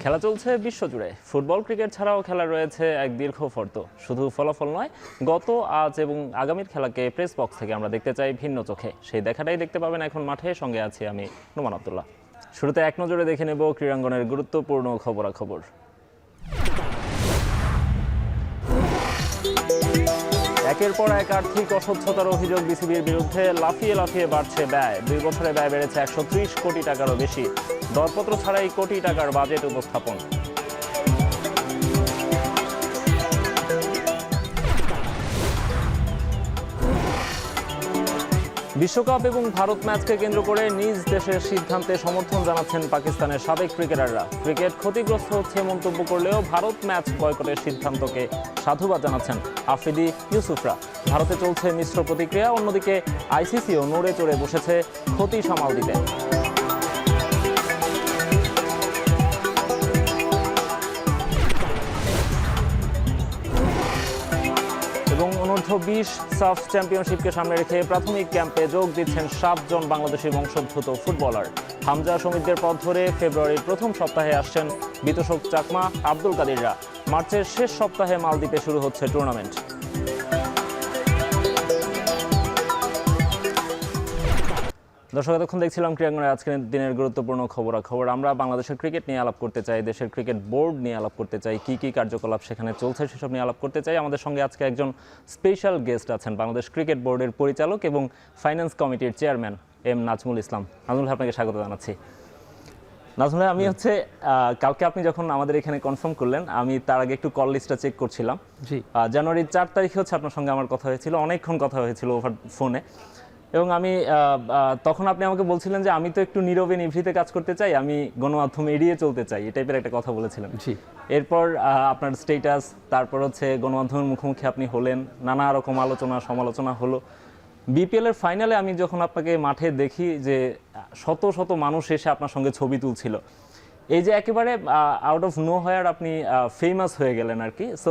খেলা চলছে বিশ্বজুড়ে। ফুটবল, ক্রিকেট ছাড়াও খেলা রয়েছে এক দীর্ঘ ফর্দ। শুধু ফলাফল নয়, গত, আজ এবং আগামীর খেলাকে প্রেস বক্স থেকে আমরা দেখতে চাই ভিন্ন চোখে। সেই দেখাটাই দেখতে পাবেন এখন মাঠে। সঙ্গে আছি আমি, নোমান আব্দুল্লাহ। শুরুতে এক নজরে দেখে নেব ক্রীড়াঙ্গনের গুরুত্বপূর্ণ খবরাখবর। একের পর এক আর্থিক অস্বচ্ছতার অভিযোগ বিসিবির বিরুদ্ধে। লাফিয়ে লাফিয়ে বাড়ছে ব্যয়। 2 বছরে ব্যয় বেড়েছে 130 কোটি টাকারও বেশি। দরপত্র ছাড়াই কোটি টাকার বাজেট উপস্থাপন। বিশ্বকাপ এবং ভারত ম্যাচকে কেন্দ্র করে নিজ দেশের সিদ্ধান্তে সমর্থন জানাচ্ছেন পাকিস্তানের সাবেক ক্রিকেটাররা। ক্রিকেট ক্ষতিগ্রস্ত হচ্ছে মন্তব্য করলেও ভারত ম্যাচ বয়কটের সিদ্ধান্তকে সাধুবাদ জানাচ্ছেন আফ্রিদি ইউসুফরা। ভারতে চলছে মিশ্র প্রতিক্রিয়া। অন্যদিকে আইসিসিও নড়ে চড়ে বসেছে ক্ষতি সামাল দিতে। এবং অনূর্ধ্ব-20 সাফ চ্যাম্পিয়নশিপকে সামনে রেখে প্রাথমিক ক্যাম্পে যোগ দিচ্ছেন 7 জন বাংলাদেশি বংশোদ্ভূত ফুটবলার। হামজা সমিতদের পথ ধরে ফেব্রুয়ারির প্রথম সপ্তাহে আসছেন বিতোষক চাকমা, আব্দুল কাদিররা। মার্চের শেষ সপ্তাহে মালদ্বীপে শুরু হচ্ছে টুর্নামেন্ট। দর্শক, এতক্ষণ দেখছিলাম ক্রীড়াঙ্গনের আজকের দিনের গুরুত্বপূর্ণ খবরাখবর। আমরা বাংলাদেশের ক্রিকেট নিয়ে আলাপ করতে চাই, দেশের ক্রিকেট বোর্ড নিয়ে আলাপ করতে চাই, কি কি কার্যকলাপ সেখানে চলছে সেসব নিয়ে আলাপ করতে চাই। আমাদের সঙ্গে আজকে একজন স্পেশাল গেস্ট আছেন, বাংলাদেশ ক্রিকেট বোর্ডের পরিচালক এবং ফাইন্যান্স কমিটির চেয়ারম্যান এম নাজমুল ইসলাম। নাজমুল ভাই, আপনাকে স্বাগত জানাচ্ছি। নাজমুল ভাই, আমি কালকে আপনি যখন আমাদের এখানে কনফার্ম করলেন, আমি তার আগে একটু কল লিস্টটা চেক করছিলাম। জানুয়ারির 4 তারিখে আপনার সঙ্গে আমার কথা হয়েছিল, অনেকক্ষণ কথা হয়েছিল ওভার ফোনে। এবং আমি তখন আপনি আমাকে বলছিলেন যে আমি তো একটু নীরবে নিভৃতে কাজ করতে চাই, আমি গণমাধ্যম এড়িয়ে চলতে চাই, এই টাইপের একটা কথা বলেছিলেন। এরপর আপনার স্টেটাস, তারপর গণমাধ্যমের মুখোমুখি আপনি হলেন, নানা রকম আলোচনা সমালোচনা হলো। বিপিএল এর ফাইনালে আমি যখন আপনাকে মাঠে দেখি যে শত শত মানুষ এসে আপনার সঙ্গে ছবি তুলছিল, এই যে একেবারে আউট অফ নো হোয়ার আপনি ফেমাস হয়ে গেলেন আর কি। সো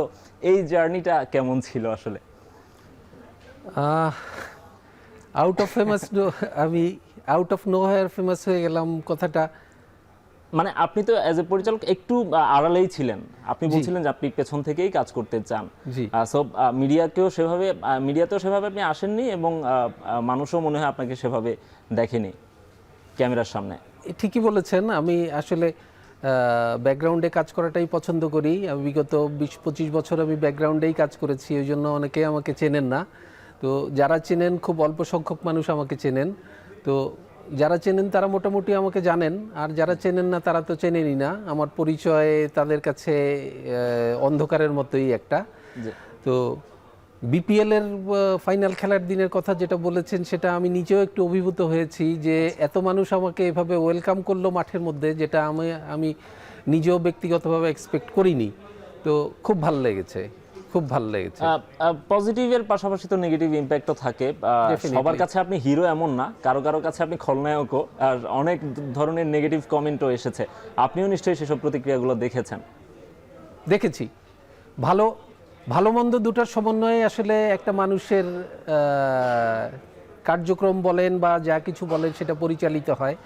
এই জার্নিটা কেমন ছিল আসলে? আউট অফ ফেমাস, আমি out of know where famous হয়ে গেলাম কথাটা, মানে আপনি তো অ্যাজ এ পরিচালক একটু আড়ালেই ছিলেন। আপনি বলছিলেন যে আপনি পেছন থেকেই কাজ করতে চান। সো মিডিয়াতেও সেভাবে আপনি আসেননি এবং মানুষও মনে হয় আপনাকে সেভাবে দেখেনি ক্যামেরার সামনে। ঠিকই বলেছেন। আমি আসলে ব্যাকগ্রাউন্ডে কাজ করাটাই পছন্দ করি। আমি বিগত 20-25 বছর আমি ব্যাকগ্রাউন্ডেই কাজ করেছি, ওই জন্য অনেকেই আমাকে চেনেন না। তো যারা চেনেন, খুব অল্প সংখ্যক মানুষ আমাকে চেনেন। তো যারা চেনেন তারা মোটামুটি আমাকে জানেন, আর যারা চেনেন না তারা তো চেনেনই না। আমার পরিচয় তাদের কাছে অন্ধকারের মতোই একটা। তো বিপিএল এর ফাইনাল খেলার দিনের কথা যেটা বলেছেন, সেটা আমি নিজেও একটু অভিভূত হয়েছি যে এত মানুষ আমাকে এভাবে ওয়েলকাম করলো মাঠের মধ্যে, যেটা আমি নিজেও ব্যক্তিগতভাবে এক্সপেক্ট করিনি। তো খুব ভালো লেগেছে, খুব ভালো লেগেছে। পজিটিভের পাশাপাশি তো নেগেটিভ ইম্প্যাক্টও থাকে। সবার কাছে আপনি হিরো এমন না, কারো কারো কাছে আপনি খলনায়কও, আর অনেক ধরনের নেগেটিভ কমেন্টও এসেছে। আপনিও নিশ্চয়ই সেসব প্রতিক্রিয়াগুলো দেখেছেন। দেখেছি। ভালো মন্দ দুটার সমন্বয়ে আসলে একটা মানুষের কার্যক্রম বলেন বা যা কিছু বলেন সেটা পরিচালিত হয়।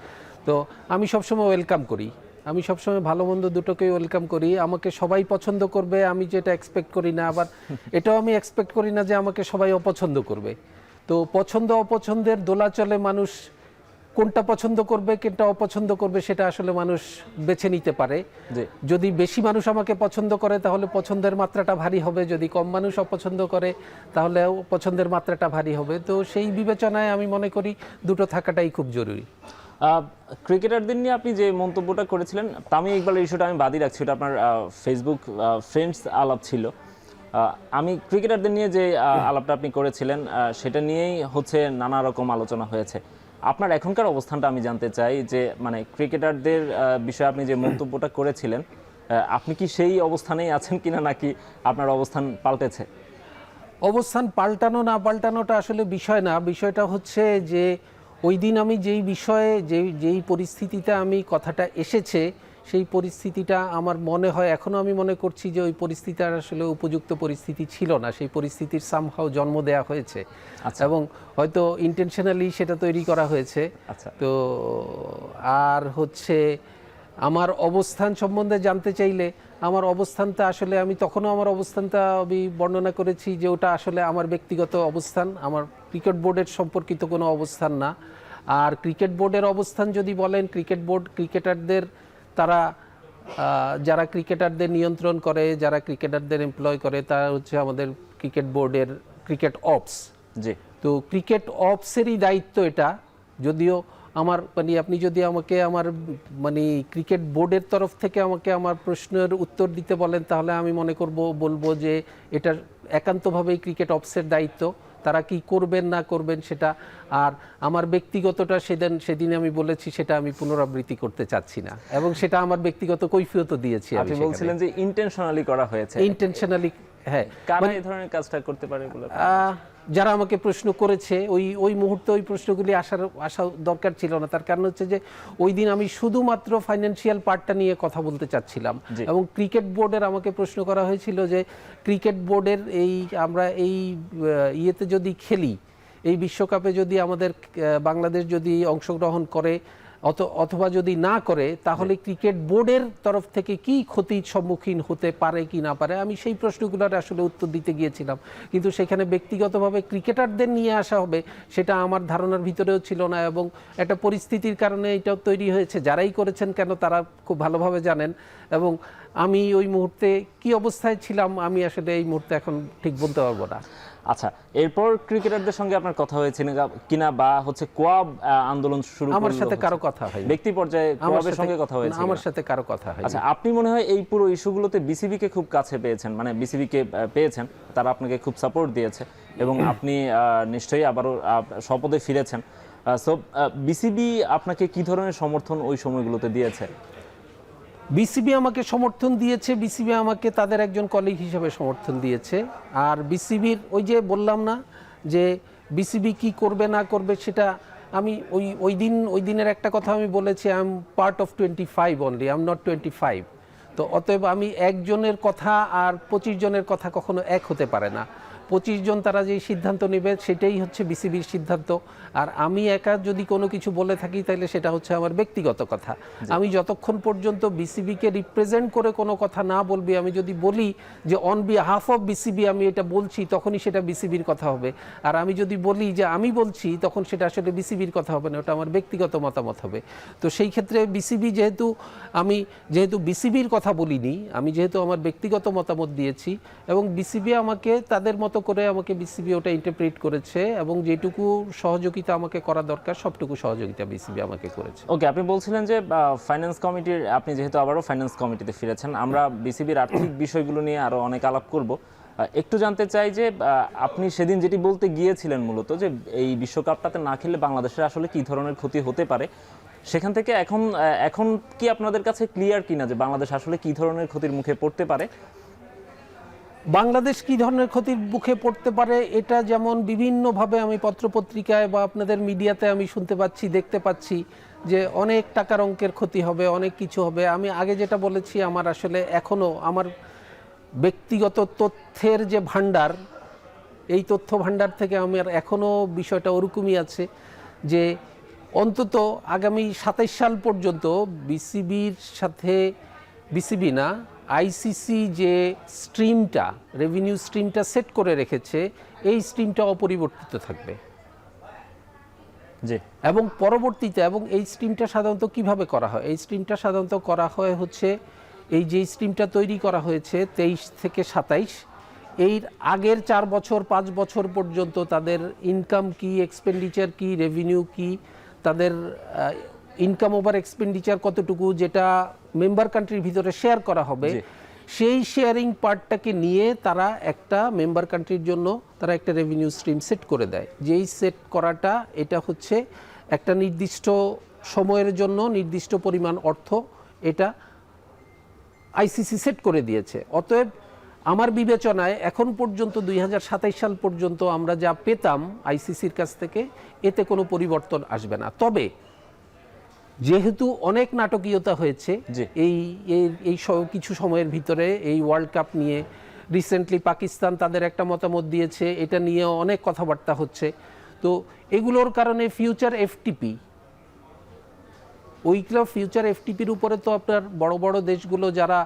তো আমি সবসময় ওয়েলকাম করি, আমি সবসময় ভালো মন্দ দুটোকেই ওয়েলকাম করি। আমাকে সবাই পছন্দ করবে আমি যেটা এক্সপেক্ট করি না, আবার এটাও আমি এক্সপেক্ট করি না যে আমাকে সবাই অপছন্দ করবে। তো পছন্দ অপছন্দের দোলাচলে মানুষ কোনটা পছন্দ করবে কোনটা অপছন্দ করবে সেটা আসলে মানুষ বেছে নিতে পারে। যদি বেশি মানুষ আমাকে পছন্দ করে তাহলে পছন্দের মাত্রাটা ভারী হবে, যদি কম মানুষ অপছন্দ করে তাহলে পছন্দের মাত্রাটা ভারী হবে। তো সেই বিবেচনায় আমি মনে করি দুটো থাকাটাই খুব জরুরি। ক্রিকেটারদের নিয়ে আপনি যে মন্তব্যটা করেছিলেন, তামিম ইকবালের ইস্যুটা আমি বাদই রাখছি, ওটা আপনার ফেসবুক ফ্রেন্ডস আলাপ ছিল। আমি ক্রিকেটারদের নিয়ে যে আলাপটা আপনি করেছিলেন সেটা নিয়েই নানা রকম আলোচনা হয়েছে। আপনার এখনকার অবস্থানটা আমি জানতে চাই যে মানে ক্রিকেটারদের বিষয়ে আপনি যে মন্তব্যটা করেছিলেন, আপনি কি সেই অবস্থানেই আছেন কিনা, নাকি আপনার অবস্থান পাল্টেছে? অবস্থান পাল্টানো না পাল্টানোটা আসলে বিষয় না, বিষয়টা হচ্ছে যে ওই দিন আমি যেই পরিস্থিতিতে আমি কথাটা এসেছে, সেই পরিস্থিতিটা আমার মনে হয়, এখনও আমি মনে করছি যে ওই পরিস্থিতির আসলে উপযুক্ত পরিস্থিতি ছিল না, সেই পরিস্থিতির সামহাও জন্ম দেওয়া হয়েছে এবং হয়তো ইন্টেনশনালি সেটা তৈরি করা হয়েছে। তো আর আমার অবস্থান সম্বন্ধে জানতে চাইলে আমার অবস্থানটা আসলে আমি তখনও আমার অবস্থানটা আমি বর্ণনা করেছি যে ওটা আসলে আমার ব্যক্তিগত অবস্থান, আমার ক্রিকেট বোর্ডের সম্পর্কিত কোনো অবস্থান না। আর ক্রিকেট বোর্ডের অবস্থান যদি বলেন, ক্রিকেট বোর্ড ক্রিকেটারদের তারা যারা ক্রিকেটারদের নিয়ন্ত্রণ করে, যারা ক্রিকেটারদের এমপ্লয় করে, তারা হচ্ছে আমাদের ক্রিকেট বোর্ডের ক্রিকেট অপস। জি, তো ক্রিকেট অপসেরই দায়িত্ব এটা। যদিও আমার মানে আপনি যদি আমাকে আমার মানে ক্রিকেট বোর্ডের তরফ থেকে আমাকে আমার প্রশ্নের উত্তর দিতে বলেন, তাহলে আমি মনে বলবো যে এটা একান্তভাবেই ক্রিকেট অপসের দায়িত্ব। তারা কি করবেন না করবেন সেটা, আর আমার ব্যক্তিগতটা সেদিন আমি বলেছি, সেটা আমি পুনরাবৃত্তি করতে চাচ্ছি না, এবং সেটা আমার ব্যক্তিগত কৈফিয়তও দিয়েছি। আপনি বলছিলেন যে ইন্টেনশনালি করা হয়েছে। ইন্টেনশনালি, হ্যাঁ। কারা এই ধরনের কাজটা করতে পারে এগুলো? যারা আমাকে প্রশ্ন করেছে, ওই মুহূর্তে ওই প্রশ্নগুলি আসা দরকার ছিল না। তার কারণ হচ্ছে যে ওই দিন আমি শুধুমাত্র ফাইন্যান্সিয়াল পার্টটা নিয়ে কথা বলতে চাচ্ছিলাম, এবং ক্রিকেট বোর্ডের আমাকে প্রশ্ন করা হয়েছিল যে ক্রিকেট বোর্ডের আমরা এই ইয়েতে যদি খেলি, এই বিশ্বকাপে যদি আমাদের বাংলাদেশ যদি অংশগ্রহণ করে অথবা যদি না করে, তাহলে ক্রিকেট বোর্ডের তরফ থেকে কি ক্ষতির সম্মুখীন হতে পারে কি না পারে। আমি সেই প্রশ্নগুলোর আসলে উত্তর দিতে গিয়েছিলাম, কিন্তু সেখানে ব্যক্তিগতভাবে ক্রিকেটারদের নিয়ে আসা হবে সেটা আমার ধারণার ভিতরেও ছিল না, এবং একটা পরিস্থিতির কারণে এটাও তৈরি হয়েছে। যারাই করেছেন কেন তারা খুব ভালোভাবে জানেন, এবং আমি ওই মুহূর্তে কি অবস্থায় ছিলাম আমি আসলে এই মুহূর্তে এখন ঠিক বলতে পারবো না। আচ্ছা, এরপর ক্রিকেটারদের সঙ্গে আপনার কথা হয়েছে কিনা, বা হচ্ছে কোয়াব আন্দোলন শুরু আমার সাথে কারো কথা হয়নি। ব্যক্তি পর্যায়ে কোয়াবের সঙ্গে কথা হয়েছে? আমার সাথে কারো কথা হয়নি। আচ্ছা, আপনি মনে হয় এই পুরো ইস্যুগুলোতে বিসিবি কে খুব কাছে পেয়েছেন, মানে বিসিবি কে পেয়েছেন, তারা আপনাকে খুব সাপোর্ট দিয়েছে, এবং আপনি নিশ্চয়ই আবারও স্বপদে ফিরেছেন। সো বিসিবি আপনাকে কি ধরনের সমর্থন ওই সময়গুলোতে দিয়েছে? বিসিবি আমাকে সমর্থন দিয়েছে, বিসিবি আমাকে তাদের একজন কলিগ হিসেবে সমর্থন দিয়েছে। আর বিসিবির ওই যে বললাম না যে বিসিবি কি করবে না করবে, সেটা আমি ওই দিনের একটা কথা আমি বলেছি, I am part of 25 only, I am not 25। তো অতএব আমি একজনের কথা আর 25 জনের কথা কখনো এক হতে পারে না। 25 জন তারা যেই সিদ্ধান্ত নেবে সেটাই হচ্ছে বিসিবির সিদ্ধান্ত, আর আমি একা যদি কোনো কিছু বলে থাকি তাহলে সেটা হচ্ছে আমার ব্যক্তিগত কথা। আমি যতক্ষণ পর্যন্ত বিসিবিকে রিপ্রেজেন্ট করে কোনো কথা না বলবি, আমি যদি বলি যে অন বিহাফ অফ বিসিবি আমি এটা বলছি, তখনই সেটা বিসিবির কথা হবে। আর আমি যদি বলি যে আমি বলছি, তখন সেটা আসলে বিসিবির কথা হবে না, ওটা আমার ব্যক্তিগত মতামত হবে। তো সেই ক্ষেত্রে বিসিবি যেহেতু বিসিবির কথা বলিনি, আমি যেহেতু আমার ব্যক্তিগত মতামত দিয়েছি, এবং বিসিবি আমাকে তাদের মতো করে আমাকে বিসিবি ওটা ইন্টারপ্রেট করেছে, এবং যেটুকু সহযোগিতা আমাকে করা দরকার সবটুকু সহযোগিতা বিসিবি আমাকে করেছে। ওকে, আপনি বলছিলেন যে ফাইন্যান্স কমিটির, আপনি যেহেতু আবারও ফাইন্যান্স কমিটিতে ফিরেছেন, আমরা বিসিবির আর্থিক বিষয়গুলো নিয়ে আরো অনেক আলাপ করব। একটু জানতে চাই যে আপনি সেদিন যেটি বলতে গিয়েছিলেন মূলত, যে এই বিশ্বকাপটাতে না খেললে বাংলাদেশের আসলে কি ধরনের ক্ষতি হতে পারে, সেখান থেকে এখন কি আপনাদের কাছে ক্লিয়ার কিনা যে বাংলাদেশ আসলে কি ধরনের ক্ষতির মুখে পড়তে পারে? বাংলাদেশ কি ধরনের ক্ষতির মুখে পড়তে পারে এটা যেমন বিভিন্নভাবে আমি পত্রপত্রিকায় বা আপনাদের মিডিয়াতে আমি শুনতে পাচ্ছি, দেখতে পাচ্ছি যে অনেক টাকার অঙ্কের ক্ষতি হবে, অনেক কিছু হবে। আমি আগে যেটা বলেছি, আমার আসলে এখনও আমার ব্যক্তিগত তথ্যের যে ভাণ্ডার, এই তথ্য ভাণ্ডার থেকে আমার এখনও বিষয়টা ওরকমই আছে যে অন্তত আগামী 27 সাল পর্যন্ত বিসিবির সাথে, বিসিবি না, আইসিসি যে স্ট্রিমটা, রেভিনিউ স্ট্রিমটা সেট করে রেখেছে, এই স্ট্রিমটা অপরিবর্তিত থাকবে। জি। এবং পরবর্তীতে, এবং এই স্ট্রিমটা সাধারণত কিভাবে করা হয়, এই স্ট্রিমটা সাধারণত করা হয় হচ্ছে, এই যে স্ট্রিমটা তৈরি করা হয়েছে 23 থেকে 27, এর আগের 4 বছর 5 বছর পর্যন্ত তাদের ইনকাম কি, এক্সপেন্ডিচার কি, রেভিনিউ কি, তাদের ইনকাম ওভার এক্সপেন্ডিচার কতটুকু, যেটা মেম্বার কান্ট্রির ভিতরে শেয়ার করা হবে, সেই শেয়ারিং পার্টটাকে নিয়ে তারা একটা মেম্বার কান্ট্রির জন্য তারা একটা রেভিনিউ স্ট্রিম সেট করে দেয়। যেই সেট করাটা, এটা হচ্ছে একটা নির্দিষ্ট সময়ের জন্য নির্দিষ্ট পরিমাণ অর্থ এটা আইসিসি সেট করে দিয়েছে। অতএব আমার বিবেচনায় এখন পর্যন্ত 2027 সাল পর্যন্ত আমরা যা পেতাম আইসিসির কাছ থেকে, এতে কোনো পরিবর্তন আসবে না। তবে যেহেতু অনেক নাটকীয়তা হয়েছে এই কিছু সময়ের ভিতরে, এই ওয়ার্ল্ড কাপ নিয়ে রিসেন্টলি পাকিস্তান তাদের একটা মতামত দিয়েছে, এটা নিয়ে অনেক কথাবার্তা হচ্ছে। তো এগুলোর কারণে ফিউচার এফটিপি ওইগুলো ফিউচার এফটিপির উপরে তো আপনার বড় বড় দেশগুলো যারা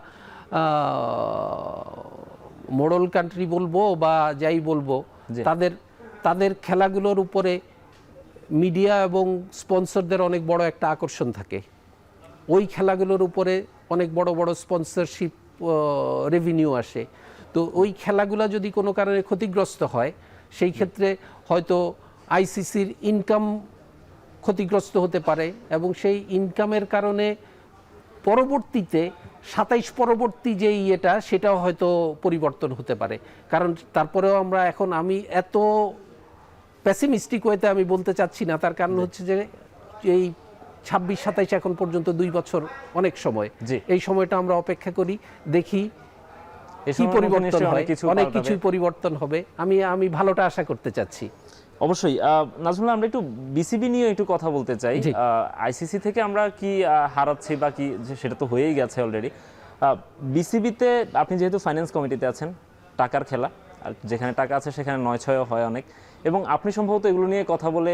মডেল কান্ট্রি বলবো বা যাই বলবো, জি। তাদের তাদের খেলাগুলোর উপরে মিডিয়া এবং স্পন্সরদের অনেক বড় একটা আকর্ষণ থাকে। ওই খেলাগুলোর উপরে অনেক বড় বড় স্পন্সরশিপ রেভিনিউ আসে। তো ওই খেলাগুলো যদি কোনো কারণে ক্ষতিগ্রস্ত হয়, সেই ক্ষেত্রে হয়তো আইসিসির ইনকাম ক্ষতিগ্রস্ত হতে পারে, এবং সেই ইনকামের কারণে পরবর্তীতে 27 পরবর্তী যে ইয়েটা সেটাও হয়তো পরিবর্তন হতে পারে। কারণ তারপরেও আমরা এখন, আমি এত প্যাসিমিস্টিক ওয়েতে আমি বলতে চাচ্ছি না, তার কারণ হচ্ছে যে এই 26-27 এখন পর্যন্ত 2 বছর অনেক সময়। জি। এই সময়টা আমরা অপেক্ষা করি, দেখি এই কি সময়ের মধ্যে পরিবর্তন নিশ্চয়ই হয়। অনেক পাল্টাবে। কিছুই পরিবর্তন হবে, আমি ভালোটা আশা করতে চাচ্ছি। অবশ্যই নাজমুল, আমরা একটু বিসিবি নিয়ে একটু কথা বলতে চাই। জি। আইসিসি থেকে আমরা কি হারাচ্ছি বা কি, সেটা তো হয়েই গেছে অলরেডি। বিসিবিতে আপনি যেহেতু ফাইন্যান্স কমিটিতে আছেন, টাকার খেলা, আর যেখানে টাকা আছে সেখানে 9-6 হয় অনেক, এবং আপনি সম্ভবত এগুলো নিয়ে কথা বলে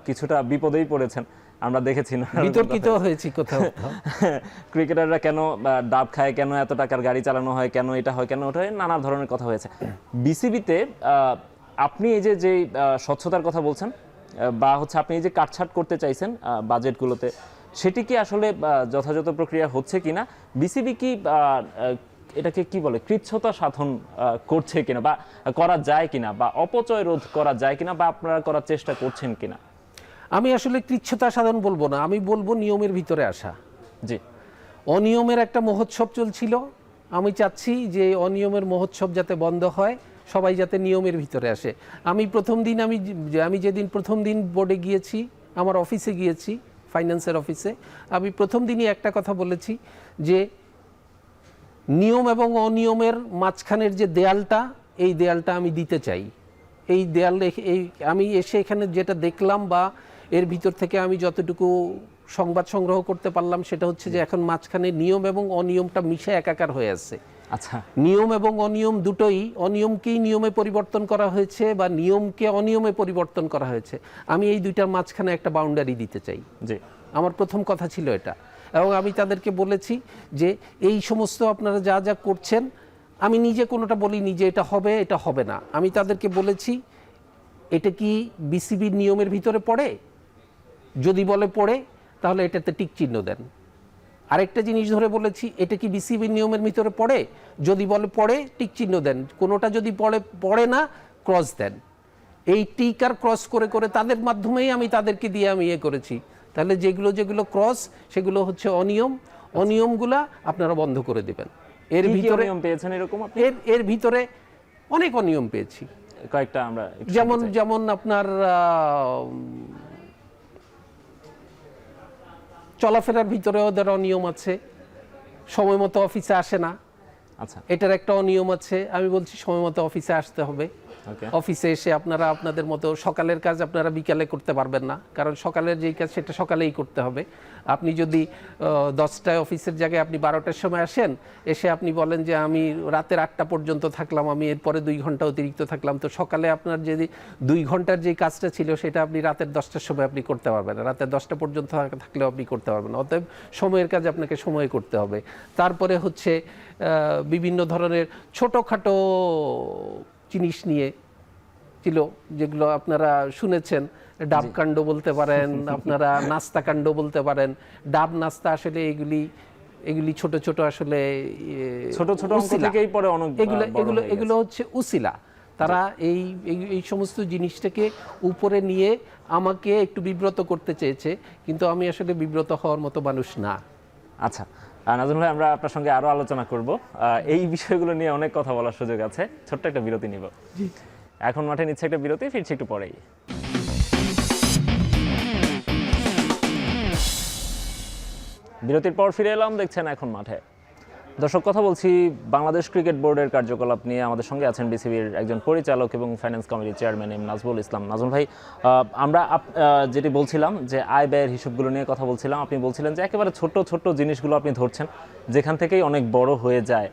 কিছুটা বিপদেই পড়েছেন, আমরা দেখেছি না? বিতর্কিত হয়েছি কোথাও কোথাও। ক্রিকেটাররা কেন ডাব খায়, কেন এত টাকার গাড়ি চালানো হয়, কেন এটা হয়, কেন ওটা হয়, নানা ধরনের কথা হয়েছে। বিসিবিতে আপনি এই যে স্বচ্ছতার কথা বলছেন, বা হচ্ছে আপনি এই যে কাটছাট করতে চাইছেন বাজেটগুলোতে, সেটি কি আসলে যথাযথ প্রক্রিয়া হচ্ছে কিনা? বিসিবি কি এটাকে কি বলে, কৃচ্ছতা সাধন করছে কিনা, বা করা যায় কিনা, বা অপচয় রোধ করা যায় কিনা, বা আপনারা করার চেষ্টা করছেন কিনা? আমি আসলে কৃচ্ছতা সাধন বলবো না, আমি বলবো নিয়মের ভিতরে আসা। জি। অনিয়মের একটা মহোৎসব চলছিল, আমি চাচ্ছি যে অনিয়মের মহোৎসব যাতে বন্ধ হয়, সবাই যাতে নিয়মের ভিতরে আসে। আমি যেদিন প্রথম দিন বোর্ডে গিয়েছি, আমার অফিসে গিয়েছি, ফাইন্যান্সের অফিসে, আমি প্রথম দিনই একটা কথা বলেছি যে নিয়ম এবং অনিয়মের মাঝখানের যে দেয়ালটা, এই দেয়ালটা আমি দিতে চাই। এই দেয়াল আমি এসে এখানে যেটা দেখলাম, বা এর ভিতর থেকে আমি যতটুকু সংবাদ সংগ্রহ করতে পারলাম, সেটা হচ্ছে যে এখন মাঝখানে নিয়ম এবং অনিয়মটা মিশে একাকার হয়ে আছে। আচ্ছা। নিয়ম এবং অনিয়ম দুটোই, অনিয়মকেই নিয়মে পরিবর্তন করা হয়েছে বা নিয়মকে অনিয়মে পরিবর্তন করা হয়েছে। আমি এই দুইটার মাঝখানে একটা বাউন্ডারি দিতে চাই। জি। আমার প্রথম কথা ছিল এটা, এবং আমি তাদেরকে বলেছি যে এই সমস্ত আপনারা যা যা করছেন, আমি নিজে কোনোটা বলিনি যে এটা হবে এটা হবে না। আমি তাদেরকে বলেছি এটা কি বিসিবির নিয়মের ভিতরে পড়ে, যদি বলে পড়ে তাহলে এটাতে টিক চিহ্ন দেন। আরেকটা জিনিস ধরে বলেছি, এটা কি বিসিবির নিয়মের ভিতরে পড়ে, যদি বলে পড়ে টিক চিহ্ন দেন, কোনোটা যদি পড়ে না ক্রস দেন। এই টিক আর ক্রস করে করে তাদের মাধ্যমেই আমি তাদেরকে দিয়ে আমি করেছি। তাহলে যেগুলো ক্রস, সেগুলো হচ্ছে অনিয়ম, অনিয়মগুলা আপনারা বন্ধ করে দেবেন। এর কি কি ভিতরে অনিয়ম পেয়েছেন এরকম আপনি? এর ভিতরে অনেক অনিয়ম পেয়েছি। কয়েকটা আমরা একটু শুনতে চাই। যেমন আপনার চলাফেরার ভিতরে ওদের অনিয়ম আছে, সময় মতো অফিসে আসে না, আচ্ছা। এটার একটা অনিয়ম আছে। আমি বলছি সময় মতো অফিসে আসতে হবে। ওকে। অফিসে এসে আপনারা আপনাদের মতো সকালের কাজ আপনারা বিকালে করতে পারবেন না, কারণ সকালের যেই কাজ সেটা সকালেই করতে হবে। আপনি যদি 10টায় অফিসের জায়গায় আপনি 12টার সময় আসেন, এসে আপনি বলেন যে আমি রাতের 8টা পর্যন্ত থাকলাম, আমি এরপরে 2 ঘন্টা অতিরিক্ত থাকলাম, তো সকালে আপনার যদি 2 ঘন্টার যেই কাজটা ছিল সেটা আপনি রাতের 10টার সময় আপনি করতে পারবেন না, রাতের 10টা পর্যন্ত থাকলেও আপনি করতে পারবেন না। অতএব সময়ের কাজ আপনাকে সময়ে করতে হবে। তারপরে হচ্ছে বিভিন্ন ধরনের ছোটোখাটো জিনিস নিয়ে ছিল, যেগুলো আপনারা শুনেছেন, ডাব কাণ্ড বলতে পারেন, আপনারা নাস্তা কাণ্ড বলতে পারেন। ডাব নাস্তা আসলে এগুলি ছোট ছোট আসলে ছোট ছোট অঙ্ক উছিলা। থেকেই পরে অনেক এগুলো বড় এগুলো হয়ে এগুলো হচ্ছে উসিলা। তারা এই সমস্ত জিনিসটাকে উপরে নিয়ে আমাকে একটু বিব্রত করতে চেয়েছে, কিন্তু আমি আসলে বিব্রত হওয়ার মতো মানুষ না। আচ্ছা, নাজমুল ভাই, আমরা আপনার সঙ্গে আরো আলোচনা করব। এই বিষয়গুলো নিয়ে অনেক কথা বলার সুযোগ আছে। ছোট্ট একটা বিরতি নিব। এখন মাঠে নিচ্ছে একটা বিরতি, ফিরছি একটু পরেই। বিরতির পর ফিরে এলাম, দেখছেন এখন মাঠে। দর্শক, কথা বলছি বাংলাদেশ ক্রিকেট বোর্ডের কার্যকলাপ নিয়ে। আমাদের সঙ্গে আছেন বিসিবির একজন পরিচালক এবং ফাইন্যান্স কমিটির চেয়ারম্যান এম নাজমুল ইসলাম। নাজমুল ভাই, আমরা যেটি বলছিলাম যে আয় ব্যয়ের হিসাবগুলো নিয়ে কথা বলছিলাম, আপনি বলছিলেন যে একেবারে ছোট ছোট জিনিসগুলো আপনি ধরছেন, যেখান থেকেই অনেক বড় হয়ে যায়।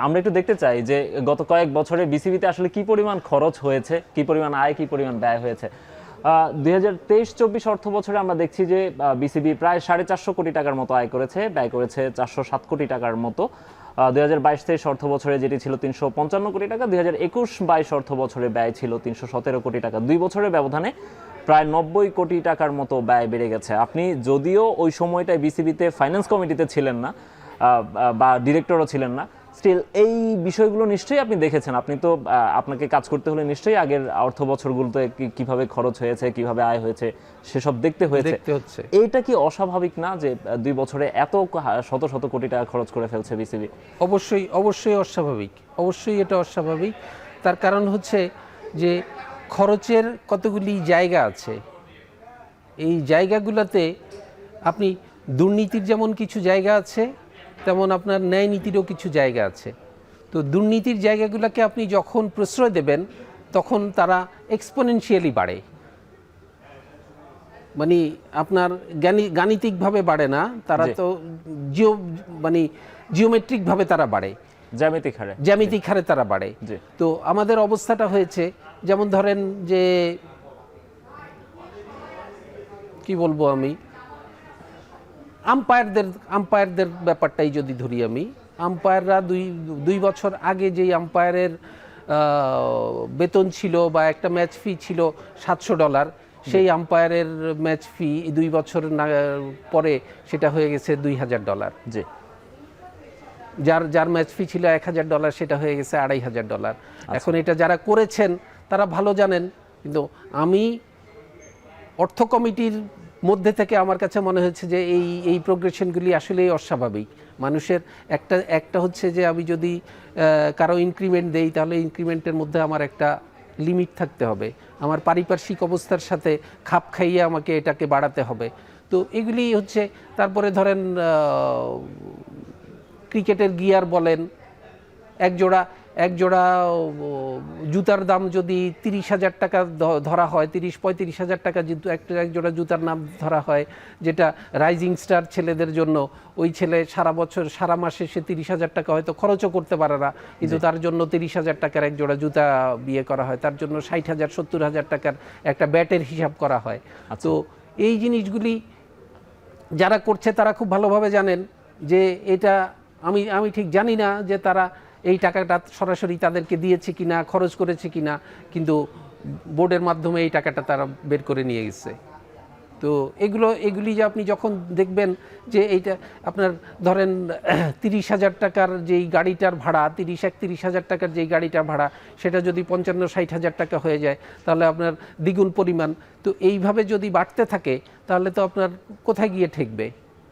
আমরা একটু দেখতে চাই যে গত কয়েক বছরে বিসিবিতে আসলে কি পরিমাণ খরচ হয়েছে, কি পরিমাণ আয়, কি পরিমাণ ব্যয় হয়েছে। 2023-24 অর্থ বছরে আমরা দেখছি যে বিসিবি প্রায় 450 কোটি টাকার মতো আয় করেছে, ব্যয় করেছে 407 কোটি টাকার মতো। 2022-23 অর্থ বছরে যেটি ছিল 355 কোটি টাকা, 2021-22 অর্থ বছরে ব্যয় ছিল 317 কোটি টাকা। 2 বছরের ব্যবধানে প্রায় 90 কোটি টাকার মতো ব্যয় বেড়ে গেছে। আপনি যদিও ওই সময়টায় বিসিবিতে ফাইন্যান্স কমিটিতে ছিলেন না বা ডিরেক্টরও ছিলেন না, স্টিল এই বিষয়গুলো নিশ্চয়ই আপনি দেখেছেন। আপনি তো আপনাকে কাজ করতে হলে নিশ্চয়ই আগের অর্থ বছরগুলোতে কিভাবে খরচ হয়েছে, কিভাবে আয় হয়েছে সেসব দেখতে হচ্ছে। এইটা কি অস্বাভাবিক না যে 2 বছরে এত শত শত কোটি টাকা খরচ করে ফেলছে বিসিবি? অবশ্যই অস্বাভাবিক, অবশ্যই এটা অস্বাভাবিক। তার কারণ হচ্ছে যে খরচের কতগুলি জায়গা আছে, এই জায়গাগুলোতে আপনি দুর্নীতির যেমন কিছু জায়গা আছে, তেমন আপনার ন্যায় নীতিরও কিছু জায়গা আছে। তো দুর্নীতির জায়গাগুলোকে আপনি যখন প্রশ্রয় দেবেন তখন তারা এক্সপোনেনশিয়ালি বাড়ে, মানে আপনার গাণিতিকভাবে বাড়ে না, তারা তো জিওমেট্রিকভাবে তারা বাড়ে, জ্যামিতিক হারে তারা বাড়ে। তো আমাদের অবস্থাটা হয়েছে যেমন ধরেন যে কি বলবো, আমি আম্পায়ারদের ব্যাপারটাই যদি ধরি, আমি আম্পায়াররা দুই বছর আগে যেই আম্পায়ারের বেতন ছিল বা একটা ম্যাচ ফি ছিল $700, সেই আম্পায়ারের ম্যাচ ফি 2 বছর পরে সেটা হয়ে গেছে $2000। জি, যার ম্যাচ ফি ছিল $1000 সেটা হয়ে গেছে $2500। এখন এটা যারা করেছেন তারা ভালো জানেন, কিন্তু আমি অর্থ কমিটির মধ্যে থেকে আমার কাছে মনে হচ্ছে যে এই প্রোগ্রেশনগুলি আসলেই অস্বাভাবিক। মানুষের একটা হচ্ছে যে আমি যদি কারো ইনক্রিমেন্ট দেই তাহলে ইনক্রিমেন্টের মধ্যে আমার একটা লিমিট থাকতে হবে, আমার পারিপার্শ্বিক অবস্থার সাথে খাপ খাইয়ে আমাকে এটাকে বাড়াতে হবে। তো এগুলি হচ্ছে, তারপরে ধরেন ক্রিকেটের গিয়ার বলেন, এক জোড়া জুতার দাম যদি 30,000 টাকা ধরা হয়, 30-35,000 টাকা এক জোড়া জুতার নাম ধরা হয়, যেটা রাইজিং স্টার ছেলেদের জন্য, ওই ছেলে সারা মাসে সে 30,000 টাকা হয়তো খরচও করতে পারে না, কিন্তু তার জন্য 30,000 টাকার এক জোড়া জুতা বিয়ে করা হয়, তার জন্য 60,000-70,000 টাকার একটা ব্যাটের হিসাব করা হয়। তো এই জিনিসগুলি যারা করছে তারা খুব ভালোভাবে জানেন যে এটা আমি ঠিক জানি না যে তারা এই টাকাটা সরাসরি তাদেরকে দিয়েছে কিনা, খরচ করেছে কিনা, কিন্তু বোর্ডের মাধ্যমে এই টাকাটা তারা বের করে নিয়ে গেছে। তো এগুলি যে আপনি যখন দেখবেন যে এইটা আপনার ধরেন 30,000 টাকার যেই গাড়িটার ভাড়া, 30-31,000 টাকার যেই গাড়িটার ভাড়া, সেটা যদি 55-60,000 টাকা হয়ে যায় তাহলে আপনার দ্বিগুণ পরিমাণ। তো এইভাবে যদি বাড়তে থাকে তাহলে তো আপনার কোথায় গিয়ে ঠেকবে?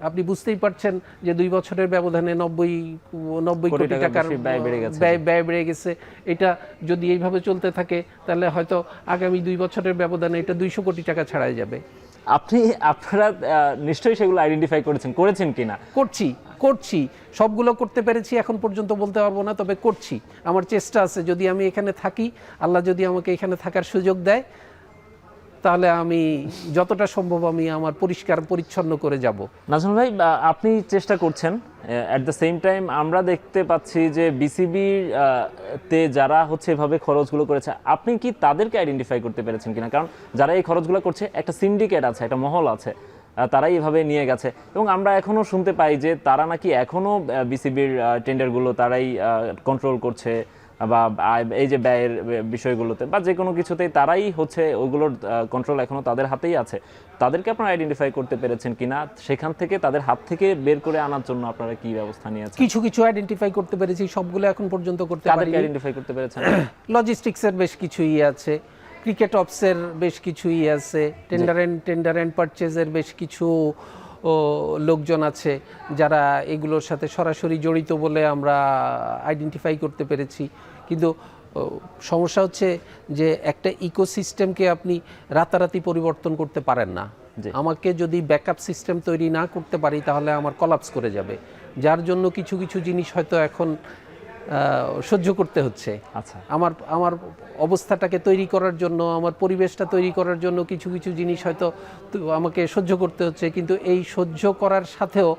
আপনি বুঝতেই পারছেন যে 2 বছরের ব্যবধানে 90 কোটি টাকার ব্যয় বেড়ে গেছে। এটা যদি এইভাবে চলতে থাকে তাহলে হয়তো আগামী 2 বছরের ব্যবধানে এটা 200 কোটি টাকা ছাড়াই যাবে। আপনারা নিশ্চয়ই সেগুলো আইডেন্টিফাই করেছেন কিনা? করছি, সবগুলো করতে পেরেছি এখন পর্যন্ত বলতে পারবো না, তবে করছি, আমার চেষ্টা আছে। যদি আমি এখানে থাকি, আল্লাহ যদি আমাকে এখানে থাকার সুযোগ দেয়, তাহলে আমি যতটা সম্ভব আমি আমার পরিষ্কার পরিচ্ছন্ন করে যাব। নাজমুল ভাই, আপনি চেষ্টা করছেন, অ্যাট দ্য সেম টাইম আমরা দেখতে পাচ্ছি যে বিসিবির তে যারা হচ্ছে এভাবে খরচগুলো করেছে, আপনি কি তাদেরকে আইডেন্টিফাই করতে পেরেছেন কিনা? কারণ যারা এই খরচগুলো করছে, একটা সিন্ডিকেট আছে, একটা মহল আছে, তারাই এভাবে নিয়ে গেছে। এবং আমরা এখনও শুনতে পাই যে তারা নাকি এখনও বিসিবির টেন্ডারগুলো তারাই কন্ট্রোল করছে, বা এই যে ব্যয়ের বিষয়গুলোতে বা যে কোনো কিছুতেই তারাই হচ্ছে ওইগুলোর কন্ট্রোল এখনো তাদের হাতেই আছে। তাদেরকে আপনারা আইডেন্টিফাই করতে পেরেছেন কিনা? সেখান থেকে তাদের হাত থেকে বের করে আনার জন্য আপনারা কি ব্যবস্থা নিয়েছেন? কিছু আইডেন্টিফাই করতে পেরেছি, সবগুলো এখন পর্যন্ত করতে পারিনি। কাদেরকে আইডেন্টিফাই করতে পেরেছেন? লজিস্টিক্সের বেশ কিছুই আছে, ক্রিকেট অপসের বেশ কিছুই আছে, টেন্ডার এন্ড পারচেজের বেশ কিছু লোকজন আছে যারা এগুলোর সাথে সরাসরি জড়িত বলে আমরা আইডেন্টিফাই করতে পেরেছি। কিন্তু সমস্যা হচ্ছে যে একটা ইকোসিস্টেমকে আপনি রাতারাতি পরিবর্তন করতে পারেন না। আমাকে যদি ব্যাকআপ সিস্টেম তৈরি না করতে পারি তাহলে আমার কলাপস করে যাবে, যার জন্য কিছু জিনিস হয়তো এখন সহ্য করতে হচ্ছে। আচ্ছা, আমার অবস্থাটাকে তৈরি করার জন্য, আমার পরিবেশটা তৈরি করার জন্য কিছু জিনিস হয়তো আমাকে সহ্য করতে হচ্ছে, কিন্তু এই সহ্য করার সাথেও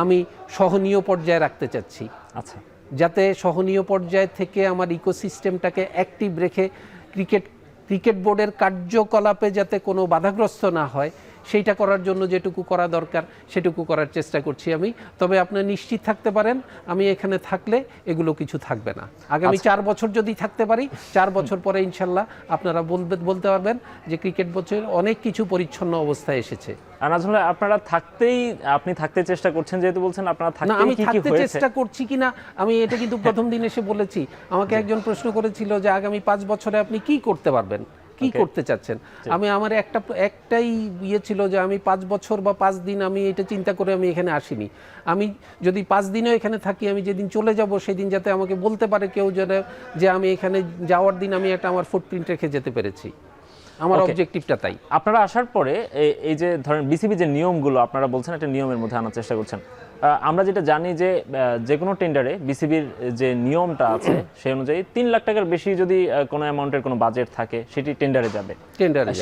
আমি সহনীয় পর্যায়ে রাখতে চাচ্ছি। আচ্ছা, যাতে সহনীয় পর্যায় থেকে আমার ইকোসিস্টেমটাকে অ্যাক্টিভ রেখে ক্রিকেট বোর্ডের কার্যকলাপে যাতে কোনো বাধাগ্রস্ত না হয় সেইটা করার জন্য যেটুকু করা দরকার সেটুকু করার চেষ্টা করছি আমি। তবে আপনি নিশ্চিত থাকতে পারেন আমি এখানে থাকলে এগুলো কিছু থাকবে না। আগামী 4 বছর যদি থাকতে পারি, 4 বছর পরে ইনশাল্লাহ আপনারা বলতে পারবেন যে ক্রিকেট বোর্ডের অনেক কিছু পরিচ্ছন্ন অবস্থায় এসেছে। আর আসলে আপনারা আপনি থাকতে চেষ্টা করছেন, যেহেতু বলছেন আপনারা না, থাকতেই আমি কি কি থাকতে হয়েছে? চেষ্টা করছি কিনা আমি এটা কিন্তু প্রথম দিন এসে বলেছি। আমাকে একজন প্রশ্ন করেছিল যে আগামী 5 বছরে আপনি কি করতে পারবেন, কি করতে চাচ্ছেন। আমি আমার একটাই ইয়ে ছিল যে আমি 5 বছর বা 5 দিন আমি এটা চিন্তা করে আমি এখানে আসিনি। আমি যদি 5 দিনও এখানে থাকি, আমি যেদিন চলে যাব সেদিন যাতে আমাকে বলতে পারে কেউ যে আমি এখানে যাওয়ার দিন আমি আমার ফুটপ্রিন্ট রেখে যেতে পেরেছি। আমার অবজেক্টিভটা তাই। আপনারা আসার পরে এই যে ধরেন বিসিবি যে নিয়মগুলো আপনারা বলছেন একটা নিয়মের মধ্যে আনার চেষ্টা করছেন। আমরা যেটা জানি যে কোনো টেন্ডারে বিসিবির যে নিয়মটা আছে সেই অনুযায়ী 3 লাখ টাকার বেশি যদি কোনো অ্যামাউন্টের কোনো বাজেট থাকে সেটি টেন্ডারে যাবে।